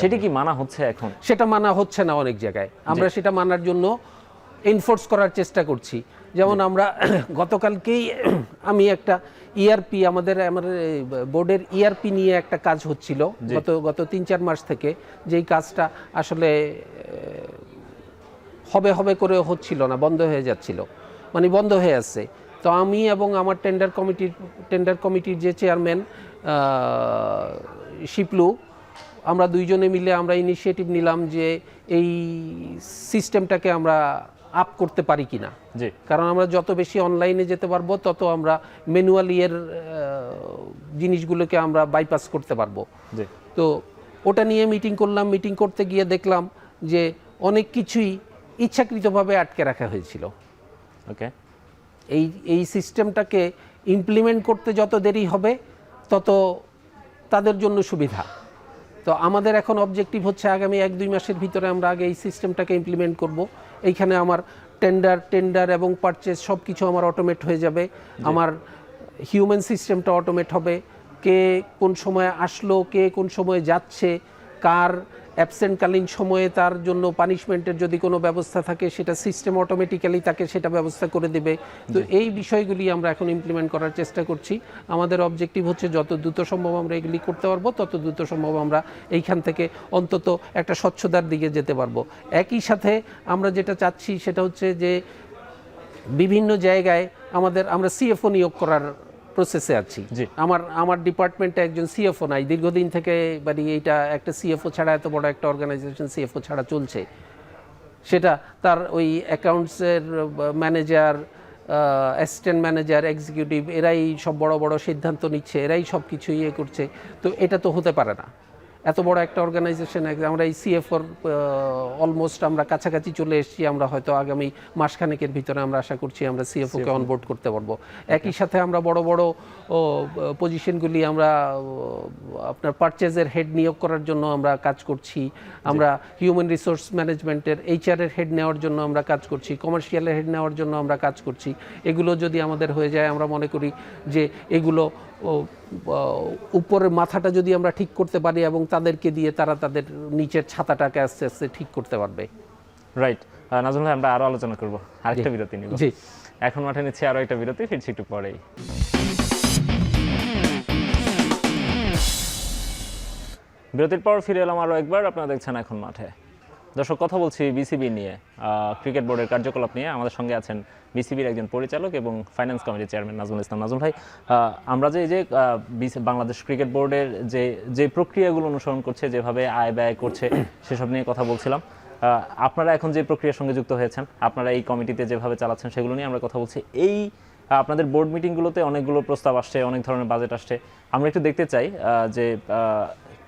সেটি কি মানা হচ্ছে এখন? সেটা মানা হচ্ছে না অনেক জায়গায়। আমরা সেটা মানার জন্য এনফোর্স করার চেষ্টা করছি। যেমন আমরা গতকালকেই আমি একটা ইআরপি আমাদের বোর্ডের ইআরপি নিয়ে একটা কাজ হচ্ছিল গত 3-4 মাস থেকে, যেই কাজটা আসলে হবে করে হচ্ছিল না, বন্ধ হয়ে যাচ্ছিল, মানে বন্ধ হয়ে আসছে। তো আমি এবং আমার টেন্ডার কমিটির যে চেয়ারম্যান শিপলু, আমরা দুইজনে মিলে আমরা ইনিশিয়েটিভ নিলাম যে এই সিস্টেমটাকে আমরা আপ করতে পারি কিনা। কারণ আমরা যত বেশি অনলাইনে যেতে পারবো তত আমরা ম্যানুয়ালি এর জিনিসগুলোকে আমরা বাইপাস করতে পারবো। তো ওটা নিয়ে মিটিং করলাম। মিটিং করতে গিয়ে দেখলাম যে অনেক কিছুই ইচ্ছাকৃতভাবে আটকে রাখা হয়েছিল। এই সিস্টেমটাকে ইমপ্লিমেন্ট করতে যত দেরি হবে তত তাদের জন্য সুবিধা। তো আমাদের এখন অবজেক্টিভ হচ্ছে আগামী 1-2 মাসের ভিতরে আমরা আগে এই সিস্টেমটাকে ইমপ্লিমেন্ট করব। এইখানে আমার টেন্ডার এবং পারচেজ সব কিছু আমার অটোমেট হয়ে যাবে। আমার হিউম্যান সিস্টেমটা অটোমেট হবে। কে কোন সময় আসলো, কে কোন সময় যাচ্ছে, কার অ্যাবসেন্টকালীন সময়ে তার জন্য পানিশমেন্টের যদি কোনো ব্যবস্থা থাকে সেটা সিস্টেম অটোমেটিক্যালি তাকে সেটা ব্যবস্থা করে দেবে। তো এই বিষয়গুলি আমরা এখন ইমপ্লিমেন্ট করার চেষ্টা করছি। আমাদের অবজেক্টিভ হচ্ছে যত দ্রুত সম্ভব আমরা এগুলি করতে পারবো, তত দ্রুত সম্ভব আমরা এইখান থেকে অন্তত একটা স্বচ্ছতার দিকে যেতে পারবো। একই সাথে আমরা যেটা চাচ্ছি সেটা হচ্ছে যে বিভিন্ন জায়গায় আমরা সিএফও নিয়োগ করার প্রসেসে আছি। আমার ডিপার্টমেন্টে একজন সিএফও নাই দীর্ঘদিন থেকে, মানে এইটা একটা সিএফও ছাড়া, এত বড় একটা অর্গানাইজেশন সিএফও ছাড়া চলছে। সেটা তার ওই অ্যাকাউন্টসের ম্যানেজার, অ্যাসিস্ট্যান্ট ম্যানেজার, এক্সিকিউটিভ এরাই সব বড় বড় সিদ্ধান্ত নিচ্ছে, এরাই সব কিছু ইয়ে করছে। তো এটা তো হতে পারে না। এত বড় একটা অর্গানাইজেশন আমরা এই সিএফওর অলমোস্ট আমরা কাছাকাছি চলে এসেছি। আমরা হয়তো আগামী মাসখানেকের ভিতরে আমরা আশা করছি আমরা সিএফওকে অনবোর্ড করতে পারবো। একই সাথে আমরা বড় বড় পজিশনগুলি আমরা আপনার পারচেজের হেড নিয়োগ করার জন্য আমরা কাজ করছি। আমরা হিউম্যান রিসোর্স ম্যানেজমেন্টের এইচআরের হেড নেওয়ার জন্য আমরা কাজ করছি, কমার্শিয়ালের হেড নেওয়ার জন্য আমরা কাজ করছি। এগুলো যদি আমাদের হয়ে যায় আমরা মনে করি যে এগুলো উপরের মাথাটা যদি আমরা ঠিক করতে পারি এবং তাদেরকে দিয়ে তারা তাদের নিচের ছাতাটাকে আস্তে আস্তে ঠিক করতে পারবে। রাইট। নাজমুল ভাই, আমরা আরো আলোচনা করব, আরেকটা বিরতি নিব। এখন মাঠে নিচ্ছি আরো একটা বিরতি, ফিরছি একটু পরেই। বিরতির পর ফিরে এলাম আরো একবার। আপনারা দেখছেন এখন মাঠে। দর্শক, কথা বলছি বিসিবি নিয়ে, ক্রিকেট বোর্ডের কার্যকলাপ নিয়ে। আমাদের সঙ্গে আছেন বিসিবির একজন পরিচালক এবং ফাইন্যান্স কমিটির চেয়ারম্যান নাজমুল ইসলাম। নাজমুল ভাই, আমরা যে বাংলাদেশ ক্রিকেট বোর্ডের যে প্রক্রিয়াগুলো অনুসরণ করছে, যেভাবে আয় ব্যয় করছে, সেসব নিয়ে কথা বলছিলাম। আপনারা এখন যে প্রক্রিয়ার সঙ্গে যুক্ত হয়েছেন, আপনারা এই কমিটিতে যেভাবে চালাচ্ছেন, সেগুলো নিয়ে আমরা কথা বলছি। আপনাদের বোর্ড মিটিংগুলোতে অনেকগুলো প্রস্তাব আসছে, অনেক ধরনের বাজেট আসছে। আমরা একটু দেখতে চাই যে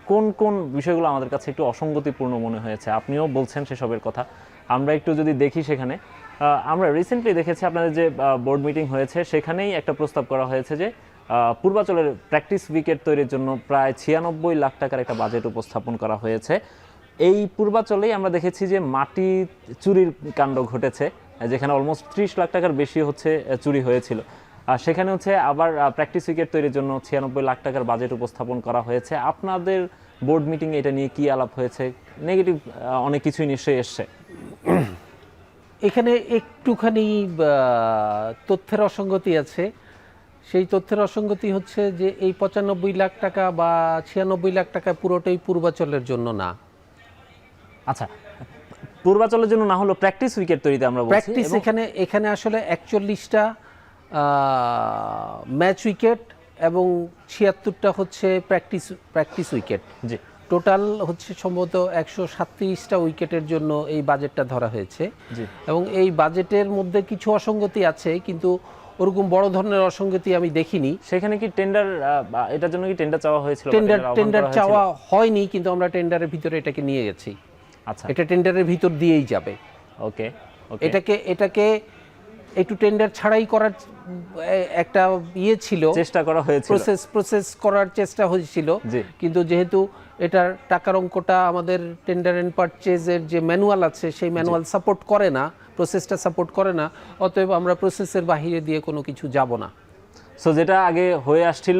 কোন কোন বিষয়গুলো আমাদের কাছে একটু অসঙ্গতিপূর্ণ মনে হয়েছে। আপনিও বলছেন সেসবের কথা, আমরা একটু যদি দেখি সেখানে। আমরা রিসেন্টলি দেখেছি আপনাদের যে বোর্ড মিটিং হয়েছে, সেখানেই একটা প্রস্তাব করা হয়েছে যে পূর্বাচলের প্র্যাকটিস উইকেট তৈরির জন্য প্রায় 96 লাখ টাকার একটা বাজেট উপস্থাপন করা হয়েছে। এই পূর্বাচলেই আমরা দেখেছি যে মাটি চুরির কাণ্ড ঘটেছে, যেখানে অলমোস্ট 30 লাখ টাকার বেশি চুরি হয়েছিল। সেখানে আবার প্র্যাকটিস উইকেট তৈরির জন্য 96 লাখ টাকার বাজেট উপস্থাপন করা হয়েছে। আপনাদের বোর্ড মিটিংয়ে এটা নিয়ে কি আলাপ হয়েছে? নেগেটিভ অনেক কিছুই নিশ্চয়ই এসছে। এখানে একটুখানি তথ্যের অসঙ্গতি আছে। সেই তথ্যের অসঙ্গতি হচ্ছে যে এই 95 লাখ টাকা বা 96 লাখ টাকা পুরোটাই পূর্বাচলের জন্য না। আচ্ছা, পূর্বাচলের জন্য না হলো প্র্যাকটিস উইকেট তৈরিতে আমরা বলছি। প্র্যাকটিস এখানে আসলে 41টা ম্যাচ উইকেট এবং 76টা হচ্ছে প্র্যাকটিস উইকেট। জি, টোটাল হচ্ছে সম্ভবত 137টা উইকেটের জন্য এই বাজেটটা ধরা হয়েছে। জি। এবং এই বাজেটের মধ্যে কিছু অসঙ্গতি আছে, কিন্তু ওরকম বড় ধরনের অসঙ্গতি আমি দেখিনি। সেখানে কি টেন্ডার, এটার জন্য কি টেন্ডার চাওয়া হয়েছিল? টেন্ডার চাওয়া হয়নি, কিন্তু আমরা টেন্ডারের ভিতরে এটাকে নিয়ে গেছি। আচ্ছা, এটা টেন্ডারের ভিতর দিয়েই যাবে। ওকে। এটাকে একটু টেন্ডার ছাড়াই করার একটা ছিল, চেষ্টা করা হয়েছিল, প্রসেস করার চেষ্টা হয়েছিল। কিন্তু যেহেতু এটার টাকার অঙ্কটা আমাদের টেন্ডার এন্ড পারচেজের যে ম্যানুয়াল আছে সেই ম্যানুয়াল সাপোর্ট করে না, প্রসেসটা সাপোর্ট করে না, অতএব আমরা প্রসেসের বাইরে দিয়ে কোনো কিছু যাব না। সো যেটা আগে হয়ে আসছিল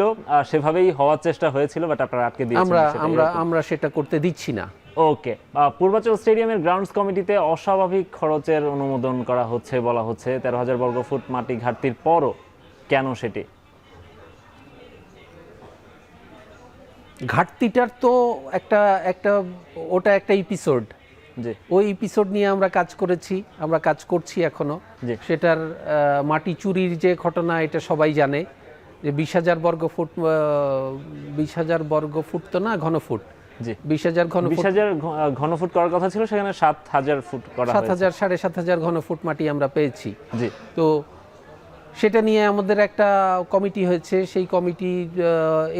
সেভাবেই হওয়ার চেষ্টা হয়েছিল, বাট আপনারা আটকে দিয়েছেন। আমরা সেটা করতে দিচ্ছি না। ওকে। পূর্বাচল স্টেডিয়ামের গ্রাউন্ডস কমিটিতে অস্বাভাবিক খরচের অনুমোদন করা হচ্ছে বলা হচ্ছে, 13,000 বর্গফুট মাটি ঘাটতির পরও কেন সেটি? ঘাটতিটার তো ওটা একটা এপিসোড। জি, ওই এপিসোড নিয়ে আমরা কাজ করেছি, আমরা কাজ করছি এখনো। সেটার মাটি চুরির যে ঘটনা, এটা সবাই জানে যে 20,000 বর্গফুট, 20,000 বর্গফুট তো না, ঘনফুট। জি, 20,000 ঘনফুট করার কথা ছিল, সেখানে 7,000 ফুট করা হয়েছে। 7,000 ঘনফুট মাটি আমরা পেয়েছি। জি। তো সেটা নিয়ে আমাদের একটা কমিটি হয়েছে, সেই কমিটি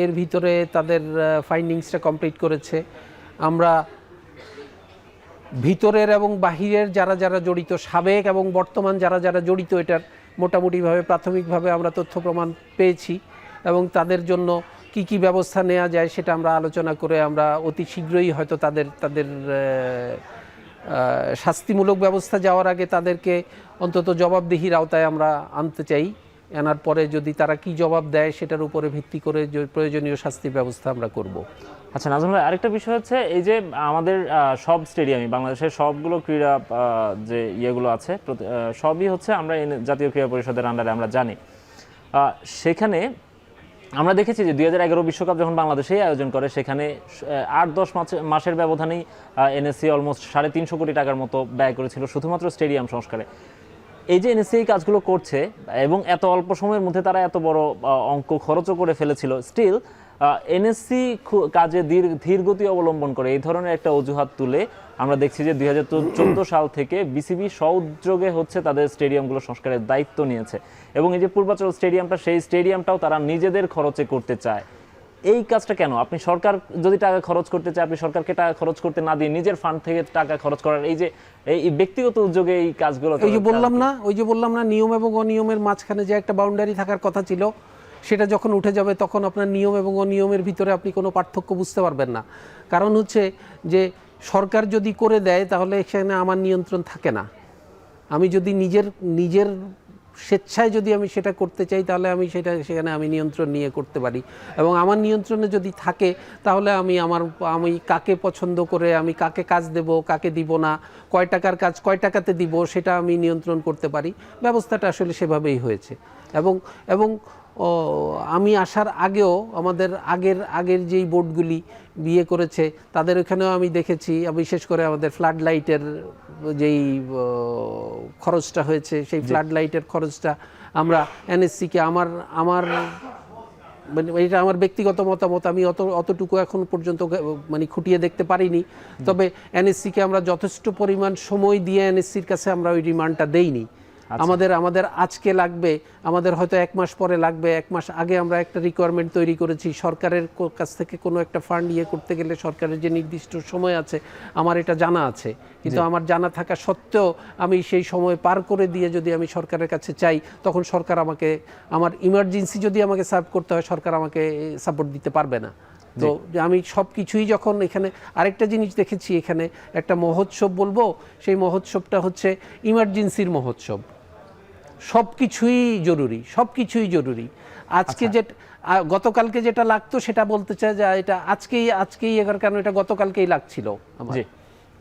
এর ভিতরে তাদের ফাইন্ডিংসটা কমপ্লিট করেছে। আমরা ভিতরের এবং বাহিরের যারা যারা জড়িত, সাবেক এবং বর্তমান যারা যারা জড়িত, এটার মোটামুটিভাবে প্রাথমিকভাবে আমরা তথ্য প্রমাণ পেয়েছি, এবং তাদের জন্য কি কি ব্যবস্থা নেওয়া যায় সেটা আমরা আলোচনা করে আমরা অতি শীঘ্রই হয়তো তাদের শাস্তিমূলক ব্যবস্থা যাওয়ার আগে তাদেরকে অন্তত জবাবদিহির আওতায় আমরা আনতে চাই। আনার পরে যদি তারা কি জবাব দেয় সেটার উপরে ভিত্তি করে প্রয়োজনীয় শাস্তির ব্যবস্থা আমরা করব। আচ্ছা নাজমুল ভাই, আরেকটা বিষয় হচ্ছে এই যে আমাদের সব স্টেডিয়ামে, বাংলাদেশের সবগুলো ক্রীড়া যে ইয়েগুলো আছে সবই হচ্ছে আমরা জাতীয় ক্রীড়া পরিষদের আন্ডারে আমরা জানি। সেখানে আমরা দেখেছি যে 2011 বিশ্বকাপ যখন বাংলাদেশেই আয়োজন করে, সেখানে 8-10 মাসের ব্যবধানেই এনএসসি অলমোস্ট 350 কোটি টাকার মতো ব্যয় করেছিল শুধুমাত্র স্টেডিয়াম সংস্কারে। এই যে এনএসসি এই কাজগুলো করছে এবং এত অল্প সময়ের মধ্যে তারা এত বড় অঙ্ক খরচও করে ফেলেছিল, স্টিল এনএসসি কাজে ধীর গতি অবলম্বন করে এই ধরনের একটা অজুহাত তুলে আমরা দেখছি যে 2014 সাল থেকে বিসিবি স্বউদ্যোগে হচ্ছে তাদের স্টেডিয়ামগুলো সংস্কারের দায়িত্ব নিয়েছে, এবং এই যে পূর্বাচল স্টেডিয়ামটা, সেই স্টেডিয়ামটাও তারা নিজেদের খরচে করতে চায়। এই কাজটা কেন? আপনি সরকার যদি টাকা খরচ করতে চায়, আপনি সরকারকে টাকা খরচ করতে না দিয়ে নিজের ফান্ড থেকে টাকা খরচ করার এই যে এই ব্যক্তিগত উদ্যোগে এই কাজগুলো, ওই যে বললাম না নিয়ম এবং অনিয়মের মাঝখানে যে একটা বাউন্ডারি থাকার কথা ছিল, সেটা যখন উঠে যাবে তখন আপনার নিয়ম এবং অনিয়মের ভিতরে আপনি কোনো পার্থক্য বুঝতে পারবেন না। কারণ হচ্ছে যে সরকার যদি করে দেয় তাহলে সেখানে আমার নিয়ন্ত্রণ থাকে না। আমি যদি নিজের স্বেচ্ছায় যদি আমি সেটা করতে চাই তাহলে আমি সেখানে আমি নিয়ন্ত্রণ নিয়ে করতে পারি, এবং আমার নিয়ন্ত্রণে যদি থাকে তাহলে আমি কাকে পছন্দ করে আমি কাকে কাজ দেব, কাকে দিব না, কয় টাকার কাজ কয় টাকাতে দিব, সেটা আমি নিয়ন্ত্রণ করতে পারি। ব্যবস্থাটা আসলে সেভাবেই হয়েছে। এবং আমি আসার আগেও আমাদের আগের যেই বোর্ডগুলি বিয়ে করেছে তাদের ওখানেও আমি দেখেছি, বিশেষ করে আমাদের ফ্লাড লাইটের যেই খরচটা হয়েছে, সেই ফ্লাড লাইটের খরচটা আমরা এনএসসিকে আমার মানে এটা আমার ব্যক্তিগত মতামত, আমি অতটুকু এখন পর্যন্ত মানে খুঁটিয়ে দেখতে পারিনি। তবে এনএসসিকে আমরা যথেষ্ট পরিমাণ সময় দিয়ে এনএসসির কাছে আমরা ওই ডিমান্ডটা দেইনি। আমাদের আজকে লাগবে, আমাদের হয়তো 1 মাস পরে লাগবে, 1 মাস আগে আমরা একটা রিকোয়ারমেন্ট তৈরি করেছি। সরকারের কাছ থেকে কোনো একটা ফান্ড করতে গেলে সরকারের যে নির্দিষ্ট সময় আছে আমার এটা জানা আছে, কিন্তু আমার জানা থাকা সত্ত্বেও আমি সেই সময় পার করে দিয়ে যদি আমি সরকারের কাছে চাই, তখন সরকার আমাকে, আমার ইমার্জেন্সি যদি আমাকে সার্ভ করতে হয়, সরকার আমাকে সাপোর্ট দিতে পারবে না। তো আমি সব কিছুই যখন এখানে আরেকটা জিনিস দেখেছি, এখানে একটা মহোৎসব বলবো, সেই মহোৎসবটা হচ্ছে ইমার্জেন্সির মহোৎসব। সব কিছুই জরুরি। আজকে গতকালকে যেটা লাগতো সেটা বলতে চাই যে এটা আজকেই এগার, কারণ এটা গতকালকেই লাগছিল আমার।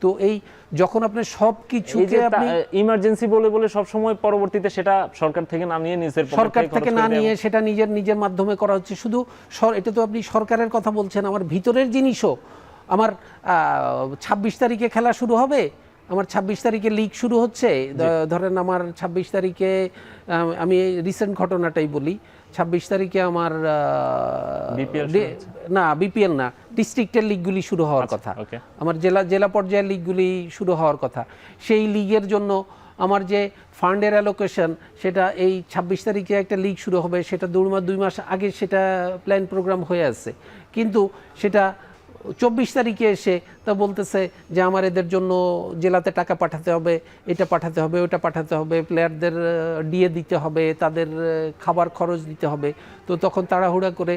তো এই যখন আপনি সব কিছুকে আপনি ইমার্জেন্সি বলে বলে সব সময় পরবর্তীতে সেটা সরকার থেকে না নিয়ে নিজের পকেট সরকার খরচ থেকে করে না দেয়া- নিয়ে সেটা নিজের মাধ্যমে করা হচ্ছে। শুধু এটা তো আপনি সরকারের কথা বলছেন, আমার ভিতরের জিনিসও আমার 26 তারিখে খেলা শুরু হবে, আমার 26 তারিখে লিগ শুরু হচ্ছে, ধরেন আমার 26 তারিখে আমি রিসেন্ট ঘটনাটাই বলি, 26 তারিখে আমার BPL না বিপিএল না, ডিস্ট্রিক্টের লিগগুলি শুরু হওয়ার কথা, ওকে। আমার জেলা পর্যায়ের লিগগুলি শুরু হওয়ার কথা। সেই লিগের জন্য আমার যে ফান্ডের অ্যালোকেশন, সেটা এই 26 তারিখে একটা লিগ শুরু হবে, সেটা 2 মাস আগে সেটা প্ল্যান প্রোগ্রাম হয়ে আছে, কিন্তু সেটা 24 তারিখে এসে তা বলতেছে যে আমার এদের জন্য জেলাতে টাকা পাঠাতে হবে, এটা পাঠাতে হবে, ওটা পাঠাতে হবে, প্লেয়ারদের ডিএ দিতে হবে, তাদের খাবার খরচ দিতে হবে। তো তখন তাড়াহুড়া করে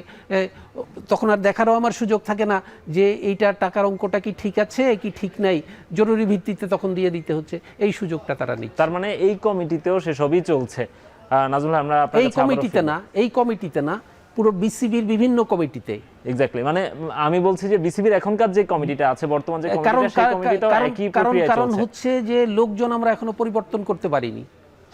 তখন আর দেখারও আমার সুযোগ থাকে না যে এইটা টাকার অঙ্কটা কি ঠিক আছে কি ঠিক নাই, জরুরি ভিত্তিতে তখন দিয়ে দিতে হচ্ছে, এই সুযোগটা তারা নিচ্ছে। তার মানে এই কমিটিতেও সেসবই চলছে। নাজমুল ভাই, আমরা আপনার এই কাছে আবারও কমিটিতে না, পুরো বিসিবির বিভিন্ন কমিটিতে। এক্স্যাক্টলি, মানে আমি বলছি যে বিসিবির এখনকার যে কমিটিটা আছে, বর্তমান যে কমিটিটা, সেই কমিটিটাও একই প্রক্রিয়ায় কারণ চলছে। হচ্ছে যে লোকজন আমরা এখনো পরিবর্তন করতে পারিনি।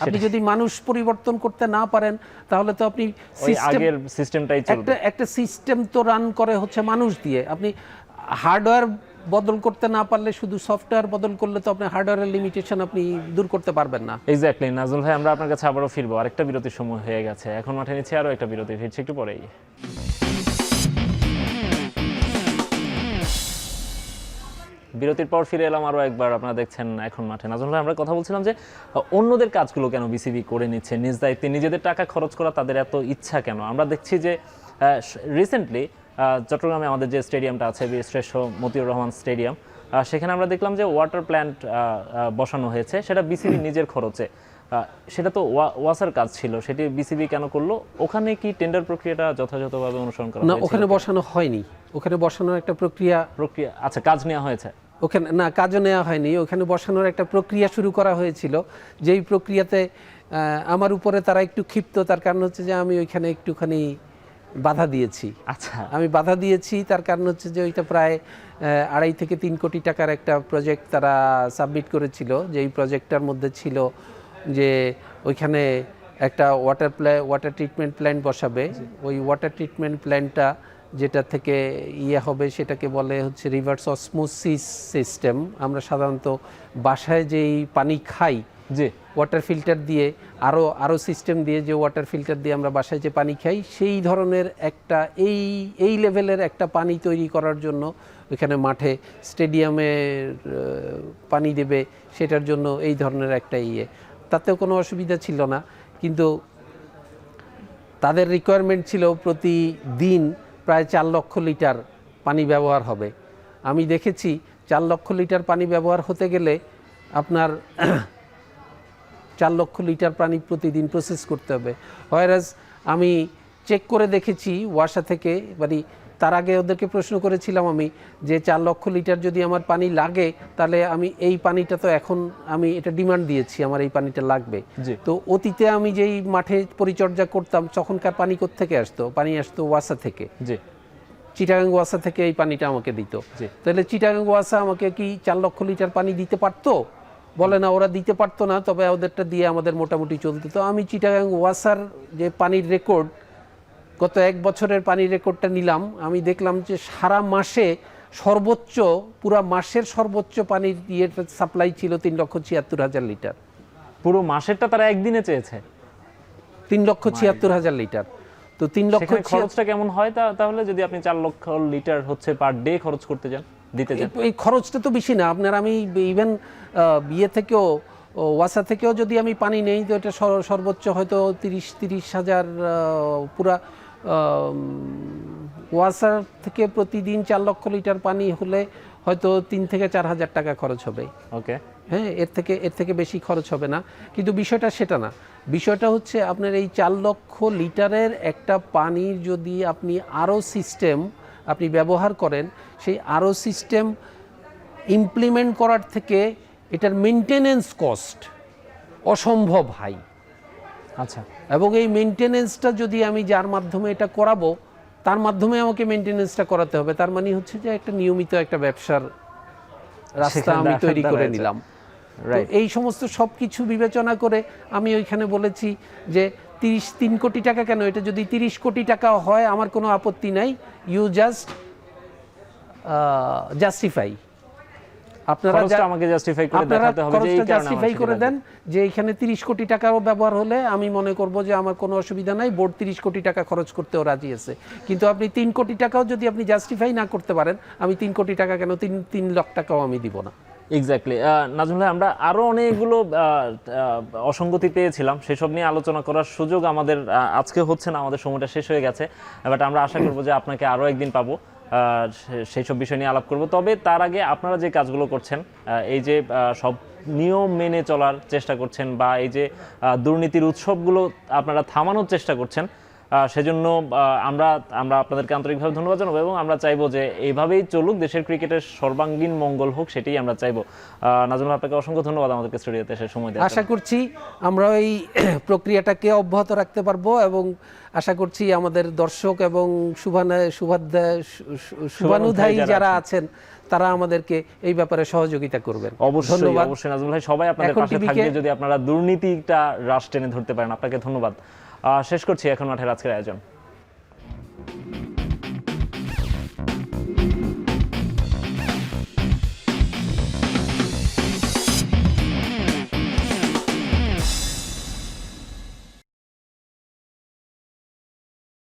আপনি যদি মানুষ পরিবর্তন করতে না পারেন, তাহলে তো আপনি ওই আগের সিস্টেমটাই চলবে। একটা সিস্টেম তো রান করে হচ্ছে মানুষ দিয়ে। আপনি হার্ডওয়্যার বদল করতে না পারলে, শুধু সফটওয়্যার বদল করলে তো আপনি হার্ডওয়্যারের লিমিটেশন আপনি দূর করতে পারবেন না। এক্স্যাক্টলি নাজমুল ভাই, আমরা আপনার কাছে আবারও ফিরবো। আরেকটা বিরতির সময় হয়ে গেছে, এখন মাঠে নিচ্ছে আরও একটা বিরতি, ফিরছি একটু পরেই। বিরতির পর ফিরে এলাম আরও একবার, আপনারা দেখছেন এখন মাঠে। নাজমুল ভাই, আমরা কথা বলছিলাম যে অন্যদের কাজগুলো কেন বিসিবি করে নিচ্ছে, নিজ দায়িত্বে নিজেদের টাকা খরচ করা তাদের এত ইচ্ছা কেন? আমরা দেখছি যে রিসেন্টলি চট্টগ্রামে আমাদের যে স্টেডিয়ামটা আছে, বীরশ্রেষ্ঠ মতিউর রহমান স্টেডিয়াম, সেখানে আমরা দেখলাম যে ওয়াটার প্ল্যান্ট বসানো হয়েছে, সেটা বিসিবি নিজের খরচে। সেটা তো ওয়াসার কাজ ছিল, সেটি বিসিবি কেন করলো? ওখানে কি টেন্ডার প্রক্রিয়াটা যথাযথভাবে অনুসরণ করা না, হয়েছিল? ওখানে বসানো হয়নি। ওখানে বসানোর একটা প্রক্রিয়া, আচ্ছা, কাজ নেওয়া হয়েছে ওখানে না, কাজও নেওয়া হয়নি। ওখানে বসানোর একটা প্রক্রিয়া শুরু করা হয়েছিল, যেই প্রক্রিয়াতে আমার উপরে তারা একটু ক্ষিপ্ত। তার কারণ হচ্ছে যে আমি ওইখানে একটুখানি বাধা দিয়েছি। আচ্ছা, আমি বাধা দিয়েছি, তার কারণ হচ্ছে যে ওইটা প্রায় 2.5 থেকে 3 কোটি টাকার একটা প্রজেক্ট তারা সাবমিট করেছিল, যেই প্রজেক্টটার মধ্যে ছিল যে ওইখানে একটা ওয়াটার ট্রিটমেন্ট প্ল্যান্ট বসাবে। ওই ওয়াটার ট্রিটমেন্ট প্ল্যান্টটা যেটা থেকে হবে, সেটাকে বলে হচ্ছে রিভার্স অসমোসিস সিস্টেম। আমরা সাধারণত বাসায় যেই পানি খাই, জি, ওয়াটার ফিল্টার দিয়ে, আরও সিস্টেম দিয়ে, যে ওয়াটার ফিল্টার দিয়ে আমরা বাসায় যে পানি খাই, সেই ধরনের একটা এই লেভেলের একটা পানি তৈরি করার জন্য ওইখানে মাঠে স্টেডিয়ামে পানি দেবে, সেটার জন্য এই ধরনের একটা তাতেও কোনো অসুবিধা ছিল না। কিন্তু তাদের রিকোয়ারমেন্ট ছিল প্রতিদিন প্রায় 4 লক্ষ লিটার পানি ব্যবহার হবে। আমি দেখেছি 4 লক্ষ লিটার পানি ব্যবহার হতে গেলে আপনার 4 লক্ষ লিটার পানি প্রতিদিন প্রসেস করতে হবে। হোয়ারাজ আমি চেক করে দেখেছি ওয়াসা থেকে, মানে তার আগে ওদেরকে প্রশ্ন করেছিলাম আমি যে 4 লক্ষ লিটার যদি আমার পানি লাগে, তাহলে আমি এই পানিটা তো এখন আমি এটা ডিমান্ড দিয়েছি, আমার এই পানিটা লাগবে। তো অতীতে আমি যেই মাঠে পরিচর্যা করতাম, তখনকার পানি কোত্থেকে আসতো? পানি আসতো ওয়াসা থেকে, চিটাগাং ওয়াসা থেকে এই পানিটা আমাকে দিত। তাহলে চিটাগাং ওয়াসা আমাকে কি 4 লক্ষ লিটার পানি দিতে পারতো? বলে না, ওরা দিতে পারতো না, তবে ওদেরটা দিয়ে আমাদের মোটামুটি চলতো। তো আমি চিটাগাং ওয়াসার যে পানির রেকর্ড, গত 1 বছরের পানির রেকর্ডটা নিলাম, আমি দেখলাম যে সারা মাসে সর্বোচ্চ, পুরা মাসের সর্বোচ্চ পানির সাপ্লাই ছিল 3,76,000 লিটার। পুরো মাসেরটা তারা একদিনে চেয়েছে 3,76,000 লিটার। তো 3 লক্ষ খরচটা কেমন হয় তাহলে, যদি আপনি 4 লক্ষ লিটার হচ্ছে পার ডে খরচ করতে যান, দিতে যান? এই খরচটা তো বেশি না আপনার। আমি ইভেন বিয়ে থেকেও, ওয়াসা থেকেও যদি আমি পানি নেই, তো এটা সর্বোচ্চ হয়তো 30,000 পুরা ওয়াসার থেকে প্রতিদিন 4 লক্ষ লিটার পানি হলে হয়তো 3 থেকে 4 হাজার টাকা খরচ হবে। ওকে, হ্যাঁ, এর থেকে বেশি খরচ হবে না। কিন্তু বিষয়টা সেটা না, বিষয়টা হচ্ছে আপনার এই 4 লক্ষ লিটারের একটা পানির যদি আপনি আরও সিস্টেম আপনি ব্যবহার করেন, সেই আরও সিস্টেম ইমপ্লিমেন্ট করার থেকে এটার মেনটেনেন্স কস্ট অসম্ভব হাই। আচ্ছা, এবং এই মেনটেনেন্সটা যদি আমি যার মাধ্যমে এটা করাবো, তার মাধ্যমে আমাকে মেনটেনেন্সটা করাতে হবে। তার মানে হচ্ছে যে একটা নিয়মিত একটা ব্যবসার রাস্তা সেখানে আমি আসার তৈরি দ্বারা করে হয়েছে। নিলাম। তো রাইট। এই সমস্ত সব কিছু বিবেচনা করে আমি ওইখানে বলেছি যে 3 কোটি টাকা কেন, এটা যদি 30 কোটি টাকা হয় আমার কোনো আপত্তি নাই, ইউ জাস্ট জাস্টিফাই, আপনারা খরচটা আমাকে জাস্টিফাই করে আপনারা দেখাতে হবে যে এই খরচটা কারণে আমার জাস্টিফাই সেটি করে লাগবে। দেন যে এখানে 30 কোটি টাকাও ব্যবহার হলে আমি মনে করব যে আমার কোনো অসুবিধা নাই, বোর্ড 30 কোটি টাকা খরচ করতেও রাজি আছে। কিন্তু আপনি 3 কোটি টাকাও যদি আপনি জাস্টিফাই না করতে পারেন, আমি 3 কোটি টাকা কেন 3 লাখ টাকাও আমি দিব না। এক্স্যাক্টলি। নাজমুল ভাই, আমরা আরো অনেকগুলো অসঙ্গতি পেয়েছিলাম, সেসব নিয়ে আলোচনা করার সুযোগ আমাদের আজকে হচ্ছে না, আমাদের সময়টা শেষ হয়ে গেছে। বাট আমরা আশা করবো যে আপনাকে আরো একদিন পাবো, সেই সব বিষয় নিয়ে আলাপ করব। তবে তার আগে আপনারা যে কাজগুলো করছেন, এই যে সব নিয়ম মেনে চলার চেষ্টা করছেন, বা এই যে দুর্নীতির উৎসবগুলো আপনারা থামানোর চেষ্টা করছেন, সেজন্য আমরা আমরা আপনাদেরকে আন্তরিকভাবে ধন্যবাদ জানাবো, এবং আমরা চাইবো যে এইভাবেই চলুক, দেশের ক্রিকেটের সর্বাঙ্গীন মঙ্গল হোক, সেটাই আমরা চাইবো। নাজমুল, আপনাকে অসংখ্য ধন্যবাদ আমাদেরকে স্টুডিওতে এসে সময় দেওয়ার আশা জন্য। করছি আমরা এই প্রক্রিয়াটাকে অব্যাহত রাখতে পারবো, এবং আশা করছি আমাদের দর্শক এবং শুভানুধ্যায়ী যারা আছেন তারা আমাদেরকে এই ব্যাপারে সহযোগিতা করবেন। অবশ্যই ধন্যবাদ। অবশ্যই নাজমুল ভাই, সবাই আপনাদের এখন পাশে টিভিকে থাকবে যদি আপনারা দুর্নীতিটা রাশ টেনে ধরতে পারেন। আপনাকে ধন্যবাদ। শেষ করছি এখন মাঠের আজকের আয়োজন।